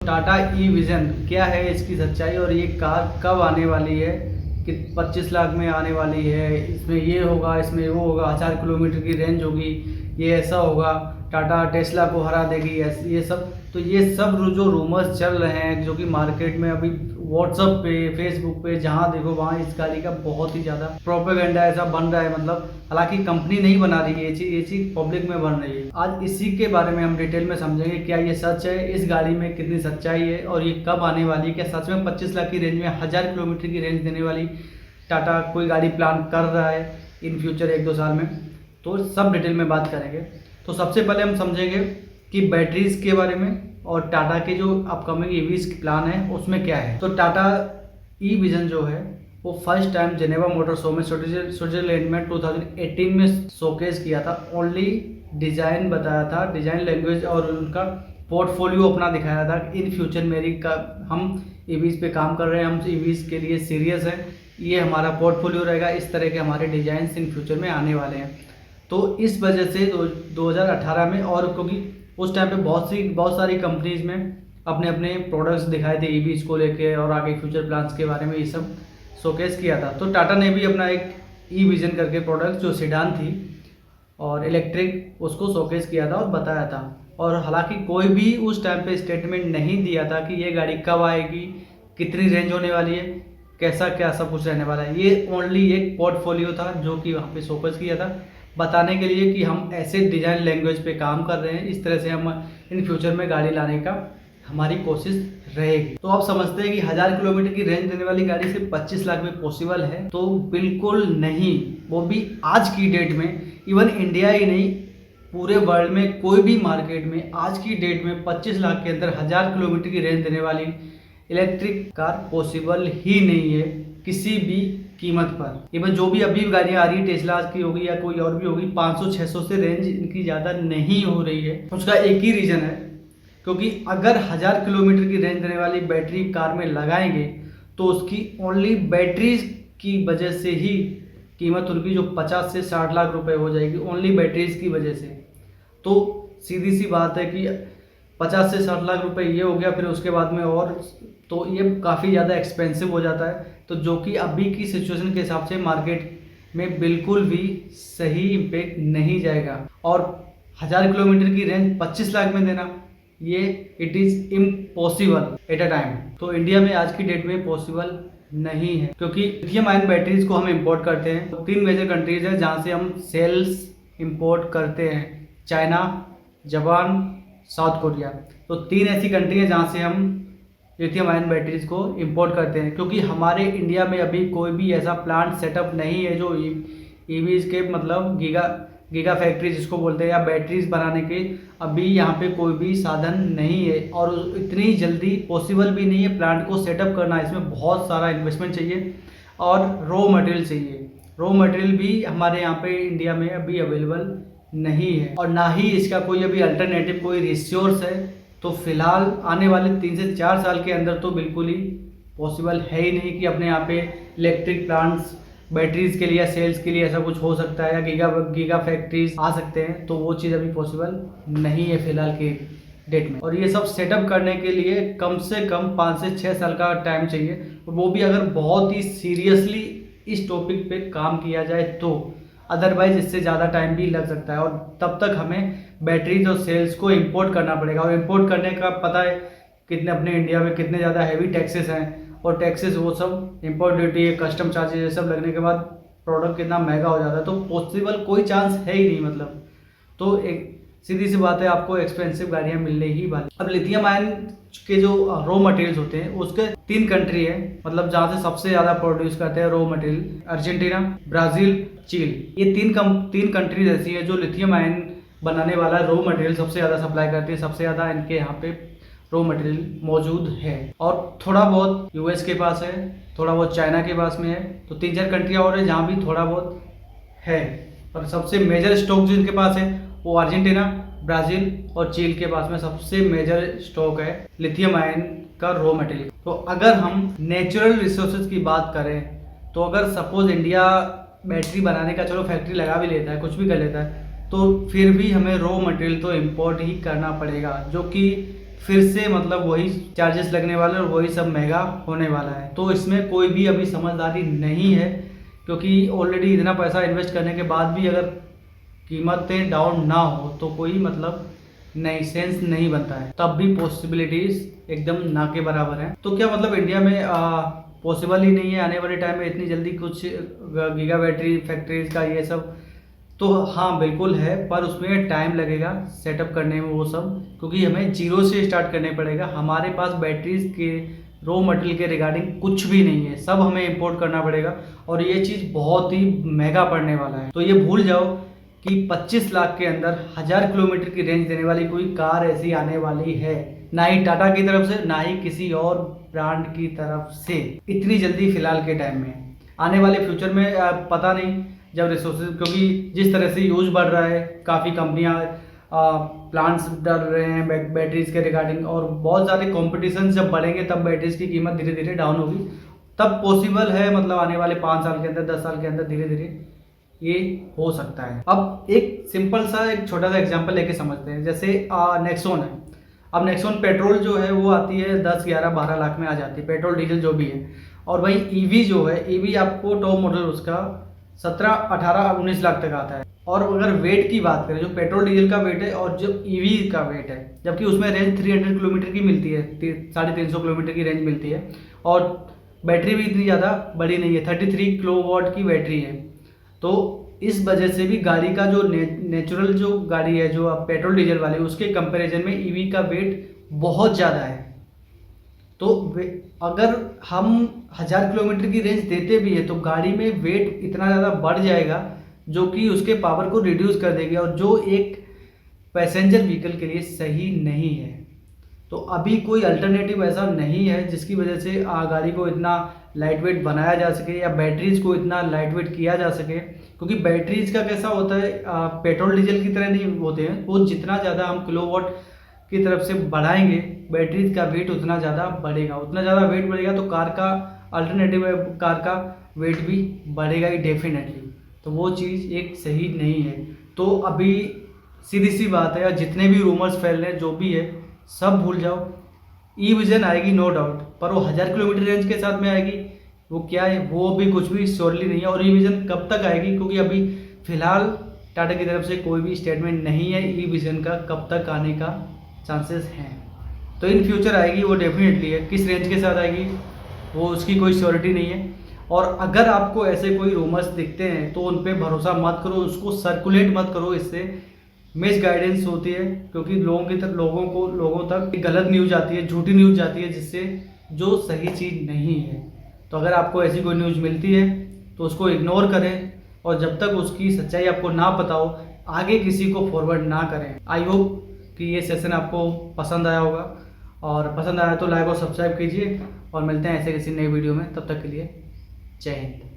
टाटा ई vision क्या है, इसकी सच्चाई और ये कार कब आने वाली है, कि 25 लाख में आने वाली है, इसमें ये होगा, इसमें वो होगा, 1000 किलोमीटर की रेंज होगी, ये ऐसा होगा, टाटा टेस्ला को हरा देगी, ऐसे ये सब। तो ये सब जो रूमर्स चल रहे हैं, जो कि मार्केट में अभी व्हाट्सअप पे, फेसबुक पे जहाँ देखो वहाँ इस गाड़ी का बहुत ही ज़्यादा प्रोपेगेंडा ऐसा बन रहा है। मतलब हालांकि कंपनी नहीं बना रही है ये चीज़ पब्लिक में बन रही है। आज इसी के बारे में हम डिटेल में समझेंगे, क्या ये सच है, इस गाड़ी में कितनी सच्चाई है और ये कब आने वाली है। क्या सच में 25 लाख की रेंज में 1000 किलोमीटर की रेंज देने वाली टाटा कोई गाड़ी प्लान कर रहा है इन फ्यूचर 1-2 साल में। तो सब डिटेल में बात करेंगे। तो सबसे पहले हम समझेंगे कि बैटरीज के बारे में और टाटा के जो अपकमिंग ईवीज प्लान है उसमें क्या है। तो टाटा ई विजन जो है वो first time Geneva motor show में स्विट्जरलैंड में 2018 में शोकेस किया था। ओनली डिज़ाइन बताया था, डिज़ाइन लैंग्वेज और उनका पोर्टफोलियो अपना दिखाया था। इन फ्यूचर हम ईवीज पे काम कर रहे हैं, हम ईवीज के लिए सीरियस हैं, ये हमारा पोर्टफोलियो रहेगा, इस तरह के हमारे डिज़ाइन इन फ्यूचर में आने वाले हैं। तो इस वजह से 2018 में, और क्योंकि उस टाइम पे बहुत सारी कंपनीज में अपने अपने प्रोडक्ट्स दिखाए थे ईवीज को लेके और आगे फ्यूचर प्लान्स के बारे में ये सब शोकेस किया था। तो टाटा ने भी अपना एक ई विजन करके प्रोडक्ट जो सेडान थी और इलेक्ट्रिक, उसको शोकेस किया था और बताया था। और हालांकि कोई भी उस टाइम पे स्टेटमेंट नहीं दिया था कि ये गाड़ी कब आएगी, कितनी रेंज होने वाली है, कैसा क्या सब कुछ रहने वाला है। ये ओनली एक पोर्टफोलियो था जो कि वहाँ पे शोकेस किया था, बताने के लिए कि हम ऐसे डिज़ाइन लैंग्वेज पे काम कर रहे हैं, इस तरह से हम इन फ्यूचर में गाड़ी लाने का हमारी कोशिश रहेगी। तो आप समझते हैं कि 1000 किलोमीटर की रेंज देने वाली गाड़ी सिर्फ 25 लाख में पॉसिबल है? तो बिल्कुल नहीं, वो भी आज की डेट में। इवन इंडिया ही नहीं, पूरे वर्ल्ड में कोई भी मार्केट में आज की डेट में 25 लाख के अंदर 1000 किलोमीटर की रेंज देने वाली इलेक्ट्रिक कार पॉसिबल ही नहीं है किसी भी कीमत पर। इवन जो भी अभी गाड़ियाँ आ रही है, टेस्ला की होगी या कोई और भी होगी, 500-600 से रेंज इनकी ज़्यादा नहीं हो रही है। उसका एक ही रीज़न है, क्योंकि अगर 1000 किलोमीटर की रेंज देने वाली बैटरी कार में लगाएंगे तो उसकी ओनली बैटरीज की वजह से ही कीमत उनकी जो 50 से 60 लाख रुपए हो जाएगी, ओनली बैटरीज की वजह से। तो सीधी सी बात है कि 50 से 60 लाख रुपए ये हो गया, फिर उसके बाद में और, तो ये काफ़ी ज़्यादा एक्सपेंसिव हो जाता है। तो जो कि अभी की सिचुएशन के हिसाब से मार्केट में बिल्कुल भी सही इम्पैक्ट नहीं जाएगा। और 1000 किलोमीटर की रेंज 25 लाख में देना, ये it is impossible at a time. तो इंडिया में आज की डेट में पॉसिबल नहीं है, क्योंकि लिथियम आयन बैटरीज को हम इंपोर्ट करते हैं। तो 3 मेजर कंट्रीज हैं जहाँ से हम सेल्स इंपोर्ट करते हैं, चाइना, जापान, साउथ कोरिया। तो 3 ऐसी कंट्री है जहाँ से हम लिथियम आयन बैटरीज को इंपोर्ट करते हैं, क्योंकि हमारे इंडिया में अभी कोई भी ऐसा प्लांट सेटअप नहीं है जो ईवीज के मतलब गीगा फैक्ट्री जिसको बोलते हैं, या बैटरीज बनाने के अभी यहाँ पे कोई भी साधन नहीं है। और इतनी जल्दी पॉसिबल भी नहीं है प्लांट को सेटअप करना, इसमें बहुत सारा इन्वेस्टमेंट चाहिए और रॉ मटेरियल चाहिए। रॉ मटेरियल भी हमारे यहाँ पे इंडिया में अभी अवेलेबल नहीं है, और ना ही इसका कोई अभी अल्टरनेटिव कोई रिसोर्स है। तो फिलहाल आने वाले 3 से 4 साल के अंदर तो बिल्कुल ही पॉसिबल है ही नहीं कि अपने यहाँ पे इलेक्ट्रिक प्लांट्स बैटरीज के लिए, सेल्स के लिए ऐसा कुछ हो सकता है, या गीगा फैक्ट्रीज आ सकते हैं। तो वो चीज़ अभी पॉसिबल नहीं है फिलहाल के डेट में। और ये सब सेटअप करने के लिए कम से कम 5 से 6 साल का टाइम चाहिए, और वो भी अगर बहुत ही सीरियसली इस टॉपिक पे काम किया जाए तो। अदरवाइज इससे ज़्यादा टाइम भी लग सकता है, और तब तक हमें बैटरीज और सेल्स को इंपोर्ट करना पड़ेगा। और इंपोर्ट करने का पता है कितने अपने इंडिया में कितने ज़्यादा हैवी टैक्सेस हैं, और टैक्सेस वो सब इंपोर्ट ड्यूटी, कस्टम चार्जेस ये सब लगने के बाद प्रोडक्ट कितना महंगा हो जाता है। तो पॉसिबल कोई चांस है ही नहीं मतलब। तो एक सीधी सी बात है, आपको एक्सपेंसिव गाड़ियाँ मिलने ही वाली। अब लिथियम आयन के जो रॉ मटेरियल्स होते हैं उसके 3 कंट्री है, मतलब जहाँ से सबसे ज़्यादा प्रोड्यूस करते हैं रॉ मटेरियल, अर्जेंटीना, ब्राज़ील, चीन। ये 3 कंट्रीज ऐसी है जो लिथियम आयन बनाने वाला रॉ मटेरियल सबसे ज़्यादा सप्लाई करती है, सबसे ज़्यादा इनके यहाँ पे रॉ मटेरियल मौजूद है। और थोड़ा बहुत यूएस के पास है, थोड़ा बहुत चाइना के पास में है। तो 3-4 कंट्रियाँ और है जहाँ भी थोड़ा बहुत है, और सबसे मेजर स्टॉक जिनके पास है वो अर्जेंटीना, ब्राज़ील और चीन के पास में सबसे मेजर स्टॉक है लिथियम आयन का रॉ मटेरियल। तो अगर हम नेचुरल रिसोर्सेज की बात करें, तो अगर सपोज इंडिया बैटरी बनाने का चलो फैक्ट्री लगा भी लेता है, कुछ भी कर लेता है, तो फिर भी हमें रॉ मटेरियल तो इम्पोर्ट ही करना पड़ेगा, जो कि फिर से मतलब वही चार्जेस लगने वाले और वही सब महंगा होने वाला है। तो इसमें कोई भी अभी समझदारी नहीं है, क्योंकि ऑलरेडी इतना पैसा इन्वेस्ट करने के बाद भी अगर कीमतें डाउन ना हो तो कोई मतलब नहीं, सेंस नहीं बनता है। तब भी पॉसिबिलिटीज़ एकदम ना के बराबर हैं। तो क्या मतलब इंडिया में पॉसिबल ही नहीं है आने वाले टाइम में इतनी जल्दी कुछ गीगा बैटरी फैक्ट्रीज का ये सब? तो हाँ बिल्कुल है, पर उसमें टाइम लगेगा सेटअप करने में वो सब, क्योंकि हमें जीरो से स्टार्ट करने पड़ेगा। हमारे पास बैटरीज के रॉ मटेरियल के रिगार्डिंग कुछ भी नहीं है, सब हमें इंपोर्ट करना पड़ेगा और ये चीज़ बहुत ही महंगा पड़ने वाला है। तो ये भूल जाओ कि 25 लाख के अंदर 1000 किलोमीटर की रेंज देने वाली कोई कार ऐसी आने वाली है, ना ही टाटा की तरफ से ना ही किसी और ब्रांड की तरफ से इतनी जल्दी फिलहाल के टाइम में। आने वाले फ्यूचर में पता नहीं, जब रिसोर्सेज, क्योंकि जिस तरह से यूज बढ़ रहा है, काफ़ी कंपनियां प्लांट्स डाल रहे हैं बैटरीज के रिगार्डिंग, और बहुत सारे कॉम्पिटिशन जब बढ़ेंगे तब बैटरीज की कीमत धीरे धीरे डाउन होगी। तब पॉसिबल है मतलब आने वाले 5 साल के अंदर 10 साल के अंदर धीरे धीरे ये हो सकता है। अब एक सिंपल सा एक छोटा सा एग्जांपल लेके समझते हैं। जैसे नेक्सॉन है। अब नेक्सॉन पेट्रोल जो है वो आती है 10, 11, 12 लाख में आ जाती है, पेट्रोल डीजल जो भी है। और वही ईवी जो है, ईवी आपको टॉप मॉडल उसका 17, 18, 19 लाख तक आता है। और अगर वेट की बात करें, जो पेट्रोल डीजल का वेट है और जो ईवी का वेट है, जबकि उसमें रेंज 300 किलोमीटर की मिलती है, 350 किलोमीटर की रेंज मिलती है, और बैटरी भी इतनी ज़्यादा बड़ी नहीं है, 33 किलोवाट की बैटरी है। तो इस वजह से भी गाड़ी का जो नेचुरल जो गाड़ी है, जो पेट्रोल डीजल वाली, उसके कंपैरिजन में ईवी का वेट बहुत ज़्यादा है। तो अगर हम 1000 किलोमीटर की रेंज देते भी है तो गाड़ी में वेट इतना ज़्यादा बढ़ जाएगा जो कि उसके पावर को रिड्यूस कर देगी, और जो एक पैसेंजर व्हीकल के लिए सही नहीं है। तो अभी कोई अल्टरनेटिव ऐसा नहीं है जिसकी वजह से गाड़ी को इतना लाइट वेट बनाया जा सके या बैटरीज को इतना लाइट वेट किया जा सके। क्योंकि बैटरीज का कैसा होता है, पेट्रोल डीजल की तरह नहीं होते हैं वो। जितना ज़्यादा हम किलोवाट की तरफ से बढ़ाएंगे बैटरीज का वेट उतना ज़्यादा बढ़ेगा, उतना ज़्यादा वेट बढ़ेगा तो कार का अल्टरनेटिव है, कार का वेट भी बढ़ेगा ही डेफिनेटली। तो वो चीज़ एक सही नहीं है। तो अभी सीधी सी बात है, जितने भी रूमर्स फैल रहे हैं जो भी है सब भूल जाओ। ई विजन आएगी नो डाउट, पर वो 1000 किलोमीटर रेंज के साथ में आएगी, वो क्या है वो भी कुछ भी श्योरली नहीं है। और ई विजन कब तक आएगी, क्योंकि अभी फिलहाल टाटा की तरफ से कोई भी स्टेटमेंट नहीं है ई विजन का कब तक आने का चांसेस हैं। तो इन फ्यूचर आएगी वो डेफिनेटली है, किस रेंज के साथ आएगी वो उसकी कोई श्योरिटी नहीं है। और अगर आपको ऐसे कोई रूमर्स दिखते हैं तो उन पर भरोसा मत करो, उसको सर्कुलेट मत करो, इससे मिस गाइडेंस होती है। क्योंकि लोगों तक गलत न्यूज़ आती है, झूठी न्यूज़ जाती है, जिससे जो सही चीज़ नहीं है। तो अगर आपको ऐसी कोई न्यूज़ मिलती है तो उसको इग्नोर करें, और जब तक उसकी सच्चाई आपको ना पता हो आगे किसी को फॉरवर्ड ना करें। आई होप कि ये सेशन आपको पसंद आया होगा, और पसंद आया तो लाइक और सब्सक्राइब कीजिए, और मिलते हैं ऐसे किसी नई वीडियो में। तब तक के लिए जय हिंद।